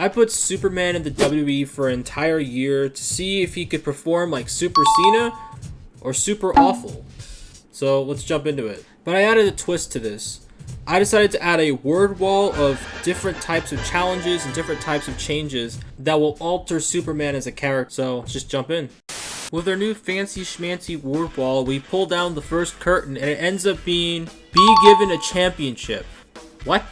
I put Superman in the WWE for an entire year to see if he could perform like Super Cena or Super Awful. So let's jump into it. But I added a twist to this. I decided to add a word wall of different types of challenges and different types of changes that will alter Superman as a character. So let's just jump in. With our new fancy schmancy word wall, we pull down the first curtain and it ends up being be given a championship. What?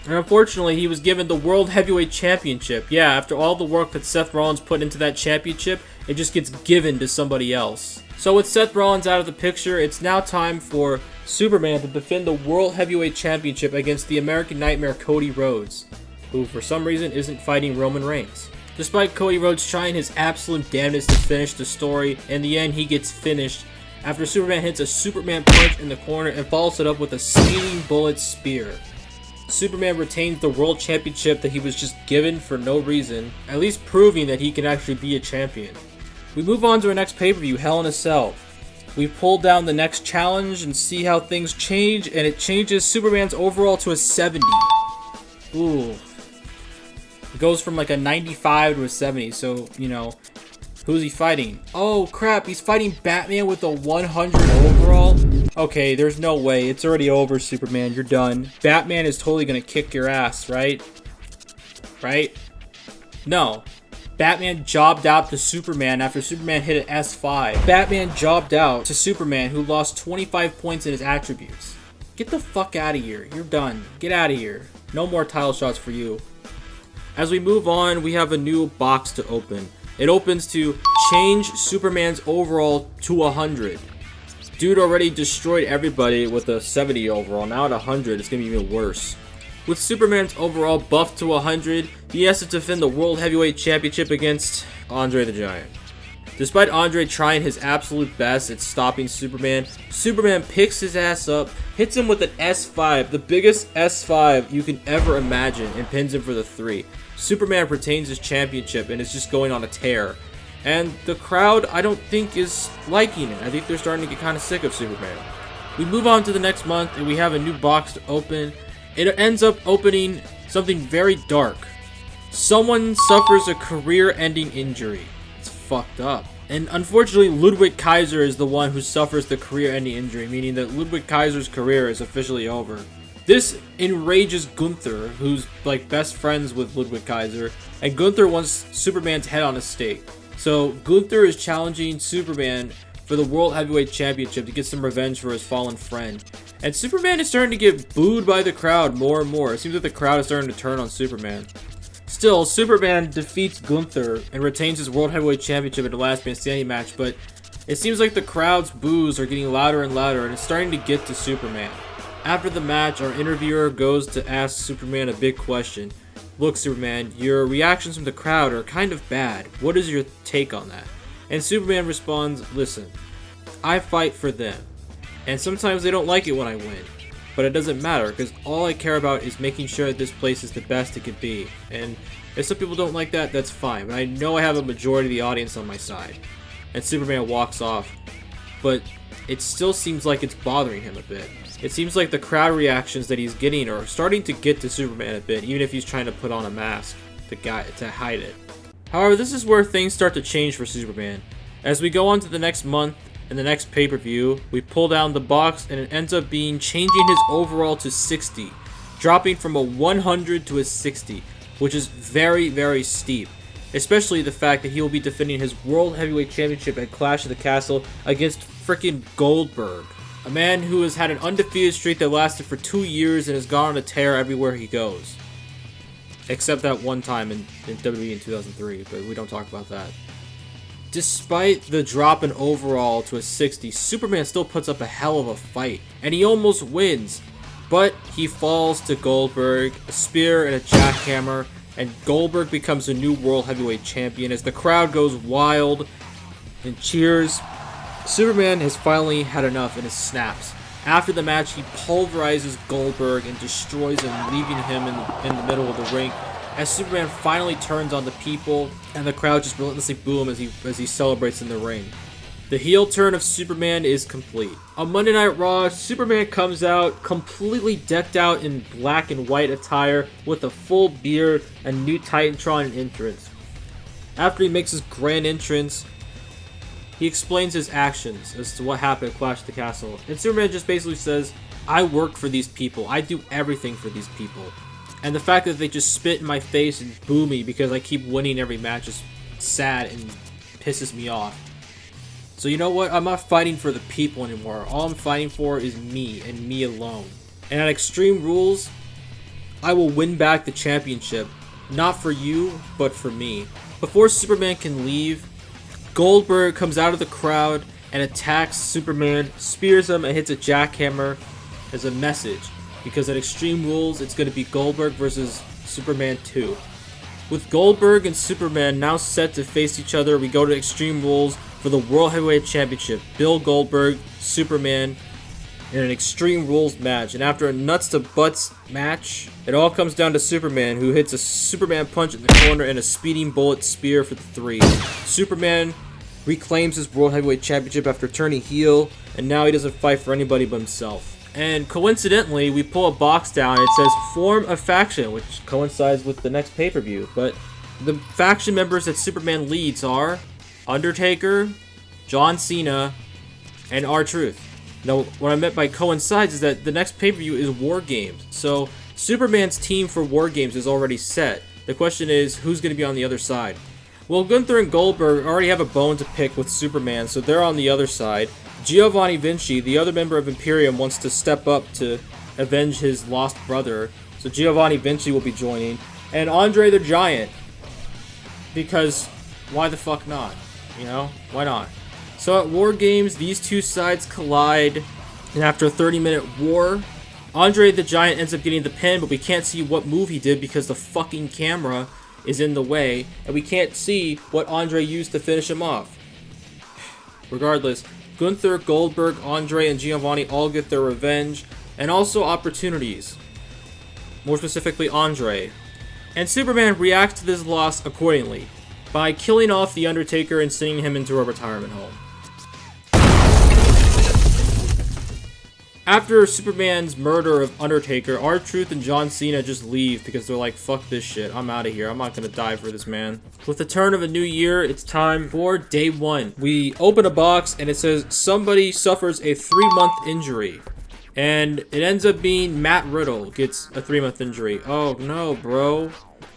And unfortunately, he was given the World Heavyweight Championship. Yeah, after all the work that Seth Rollins put into that championship, it just gets given to somebody else. So with Seth Rollins out of the picture, it's now time for Superman to defend the World Heavyweight Championship against the American Nightmare Cody Rhodes, who for some reason isn't fighting Roman Reigns. Despite Cody Rhodes trying his absolute damnedest to finish the story, in the end he gets finished after Superman hits a Superman punch in the corner and follows it up with a speeding bullet spear. Superman retains the World Championship that he was just given for no reason, at least proving that he can actually be a champion. We move on to our next pay-per-view, Hell in a Cell. We pull down the next challenge and see how things change, and it changes Superman's overall to a 70. Ooh. It goes from like a 95 to a 70, so, you know, who's he fighting? Oh crap, he's fighting Batman with a 100 overall? Okay, there's no way. It's already over, Superman. You're done. Batman is totally gonna kick your ass, right? Right? No. Batman jobbed out to Superman after Superman hit an S5. Batman jobbed out to Superman, who lost 25 points in his attributes. Get the fuck out of here. You're done. Get out of here. No more title shots for you. As we move on, we have a new box to open. It opens to change Superman's overall to 100. Dude already destroyed everybody with a 70 overall. Now at 100, it's going to be even worse. With Superman's overall buffed to 100, he has to defend the World Heavyweight Championship against Andre the Giant. Despite Andre trying his absolute best at stopping Superman, Superman picks his ass up, hits him with an S5, the biggest S5 you can ever imagine, and pins him for the 3. Superman retains his championship and is just going on a tear. And the crowd, I don't think, is liking it. I think they're starting to get kind of sick of Superman. We move on to the next month and we have a new box to open. It ends up opening something very dark. Someone suffers a career-ending injury. It's fucked up. And unfortunately, Ludwig Kaiser is the one who suffers the career-ending injury, meaning that Ludwig Kaiser's career is officially over. This enrages Gunther, who's like best friends with Ludwig Kaiser, and Gunther wants Superman's head on a stake. So Gunther is challenging Superman for the World Heavyweight Championship to get some revenge for his fallen friend. And Superman is starting to get booed by the crowd more and more. It seems like the crowd is starting to turn on Superman. Still, Superman defeats Gunther and retains his World Heavyweight Championship in the last man standing match, but it seems like the crowd's boos are getting louder and louder, and it's starting to get to Superman. After the match, our interviewer goes to ask Superman a big question. Look, Superman, your reactions from the crowd are kind of bad. What is your take on that? And Superman responds, listen, I fight for them. And sometimes they don't like it when I win. But it doesn't matter, because all I care about is making sure that this place is the best it could be. And if some people don't like that, that's fine. But I know I have a majority of the audience on my side. And Superman walks off. But it still seems like it's bothering him a bit. It seems like the crowd reactions that he's getting are starting to get to Superman a bit, even if he's trying to put on a mask to hide it. However, this is where things start to change for Superman. As we go on to the next month and the next pay-per-view, we pull down the box and it ends up being changing his overall to 60, dropping from a 100 to a 60, which is very, very steep. Especially the fact that he will be defending his World Heavyweight Championship at Clash of the Castle against frickin' Goldberg. A man who has had an undefeated streak that lasted for 2 years and has gone on a tear everywhere he goes. Except that one time in WWE in 2003, but we don't talk about that. Despite the drop in overall to a 60, Superman still puts up a hell of a fight, and he almost wins. But he falls to Goldberg, a spear and a jackhammer, and Goldberg becomes a new World Heavyweight Champion as the crowd goes wild and cheers. Superman has finally had enough and it snaps. After the match, he pulverizes Goldberg and destroys him, leaving him in the middle of the ring. As Superman finally turns on the people, and the crowd just relentlessly boo him as he celebrates in the ring. The heel turn of Superman is complete. On Monday Night Raw, Superman comes out completely decked out in black and white attire with a full beard and new Titantron entrance. After he makes his grand entrance, he explains his actions as to what happened at Clash of the Castle. And Superman just basically says, I work for these people. I do everything for these people. And the fact that they just spit in my face and boo me because I keep winning every match is sad and pisses me off. So you know what? I'm not fighting for the people anymore. All I'm fighting for is me and me alone. And at Extreme Rules, I will win back the championship. Not for you, but for me. Before Superman can leave, Goldberg comes out of the crowd and attacks Superman, spears him, and hits a jackhammer as a message. Because at Extreme Rules, it's going to be Goldberg versus Superman 2. With Goldberg and Superman now set to face each other, we go to Extreme Rules for the World Heavyweight Championship. Bill Goldberg, Superman, in an Extreme Rules match. And after a nuts to butts match, it all comes down to Superman, who hits a Superman punch in the corner and a speeding bullet spear for the 3. Superman reclaims his World Heavyweight Championship after turning heel, and now he doesn't fight for anybody but himself. And coincidentally, we pull a box down and it says form a faction, which coincides with the next pay-per-view. But the faction members that Superman leads are Undertaker, John Cena, and R-Truth. Now, what I meant by coincides is that the next pay-per-view is War Games. So, Superman's team for War Games is already set. The question is, who's going to be on the other side? Well, Gunther and Goldberg already have a bone to pick with Superman, so they're on the other side. Giovanni Vinci, the other member of Imperium, wants to step up to avenge his lost brother. So Giovanni Vinci will be joining. And Andre the Giant. Because why the fuck not? You know? Why not? So at War Games, these two sides collide. And after a 30-minute war, Andre the Giant ends up getting the pin, but we can't see what move he did because the fucking camera is in the way. And we can't see what Andre used to finish him off. Regardless, Gunther, Goldberg, Andre, and Giovanni all get their revenge, and also opportunities. More specifically, Andre. And Superman reacts to this loss accordingly, by killing off The Undertaker and sending him into a retirement home. After Superman's murder of Undertaker, R-Truth and John Cena just leave because they're like, fuck this shit, I'm out of here, I'm not gonna die for this man. With the turn of a new year, it's time for day 1. We open a box and it says, somebody suffers a 3-month injury. And it ends up being Matt Riddle gets a 3-month injury. Oh no, bro.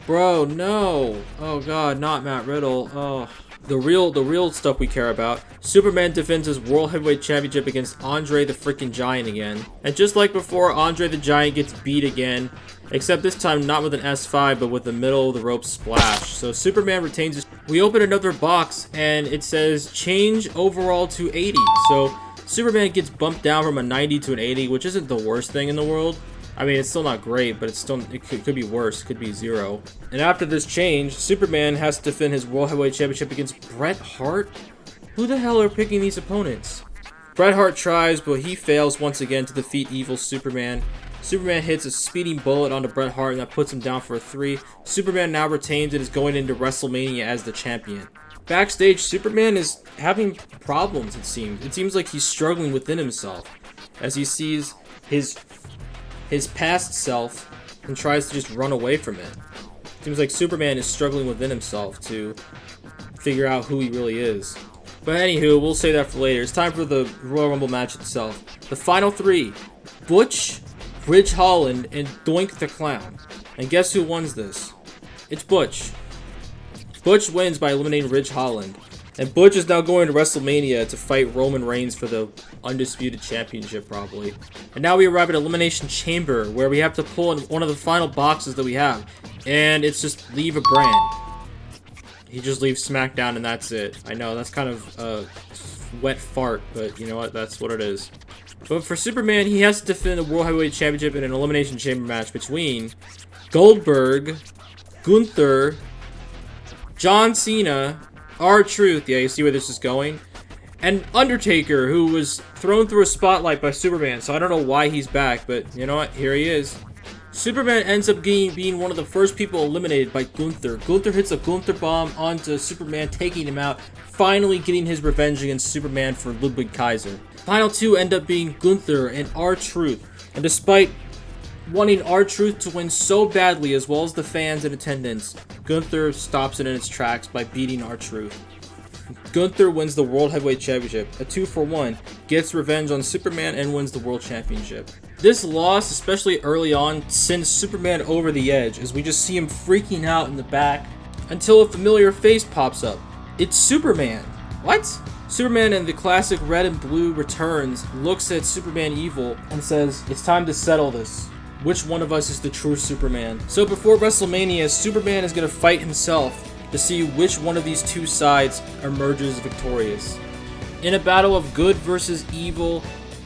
Bro, no. Oh god, not Matt Riddle. Oh. The real stuff we care about. Superman defends his World Heavyweight Championship against Andre the freaking Giant again. And just like before, Andre the Giant gets beat again. Except this time not with an S5, but with the middle of the rope splash. So Superman retains his... We open another box, and it says, change overall to 80. So Superman gets bumped down from a 90 to an 80, which isn't the worst thing in the world. I mean, it's still not great, but it's still it could be worse. It could be 0. And after this change, Superman has to defend his World Heavyweight Championship against Bret Hart? Who the hell are picking these opponents? Bret Hart tries, but he fails once again to defeat evil Superman. Superman hits a speeding bullet onto Bret Hart, and that puts him down for a 3. Superman now retains and is going into WrestleMania as the champion. Backstage, Superman is having problems, it seems. It seems like he's struggling within himself as he sees his past self and tries to just run away from it. Seems like Superman is struggling within himself to figure out who he really is. But anywho, we'll say that for later. It's time for the Royal Rumble match itself. The final 3. Butch, Ridge Holland, and Doink the Clown. And guess who wins this? It's Butch. Butch wins by eliminating Ridge Holland. And Butch is now going to WrestleMania to fight Roman Reigns for the Undisputed Championship, probably. And now we arrive at Elimination Chamber, where we have to pull in one of the final boxes that we have. And it's just leave a brand. He just leaves SmackDown and that's it. I know, that's kind of a wet fart, but you know what? That's what it is. But for Superman, he has to defend the World Heavyweight Championship in an Elimination Chamber match between Goldberg, Gunther, John Cena, R-Truth, yeah, you see where this is going, and Undertaker, who was thrown through a spotlight by Superman, so I don't know why he's back, but you know what, here he is. Superman ends up being one of the first people eliminated by Gunther. Gunther hits a Gunther bomb onto Superman, taking him out, finally getting his revenge against Superman for Ludwig Kaiser. Final two end up being Gunther and R-Truth, and despite wanting R-Truth to win so badly, as well as the fans in attendance, Gunther stops it in its tracks by beating R-Truth. Gunther wins the World Heavyweight Championship, a 2-for-1, gets revenge on Superman, and wins the World Championship. This loss, especially early on, sends Superman over the edge, as we just see him freaking out in the back, until a familiar face pops up. It's Superman. What? Superman in the classic red and blue returns, looks at Superman Evil, and says, "It's time to settle this. Which one of us is the true Superman?" So before WrestleMania, Superman is going to fight himself to see which one of these two sides emerges victorious. In a battle of good versus evil,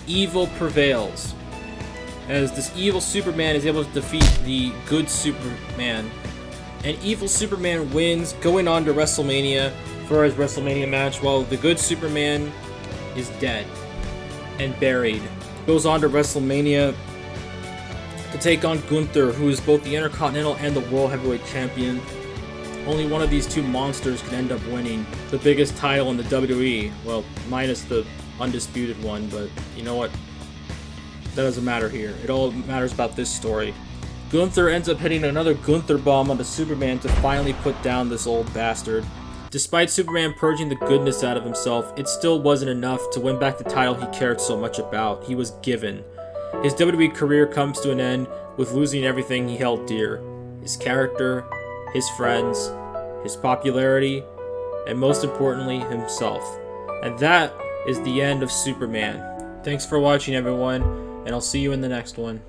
evil prevails, as this evil Superman is able to defeat the good Superman. And evil Superman wins, going on to WrestleMania for his WrestleMania match, while the good Superman is dead and buried. Goes on to WrestleMania to take on Gunther, who is both the Intercontinental and the World Heavyweight Champion. Only one of these two monsters can end up winning the biggest title in the WWE. Well, minus the undisputed one, but you know what? That doesn't matter here. It all matters about this story. Gunther ends up hitting another Gunther bomb onto Superman to finally put down this old bastard. Despite Superman purging the goodness out of himself, it still wasn't enough to win back the title he cared so much about. He was given. His WWE career comes to an end with losing everything he held dear. His character, his friends, his popularity, and most importantly, himself. And that is the end of Superman. Thanks for watching, everyone, and I'll see you in the next one.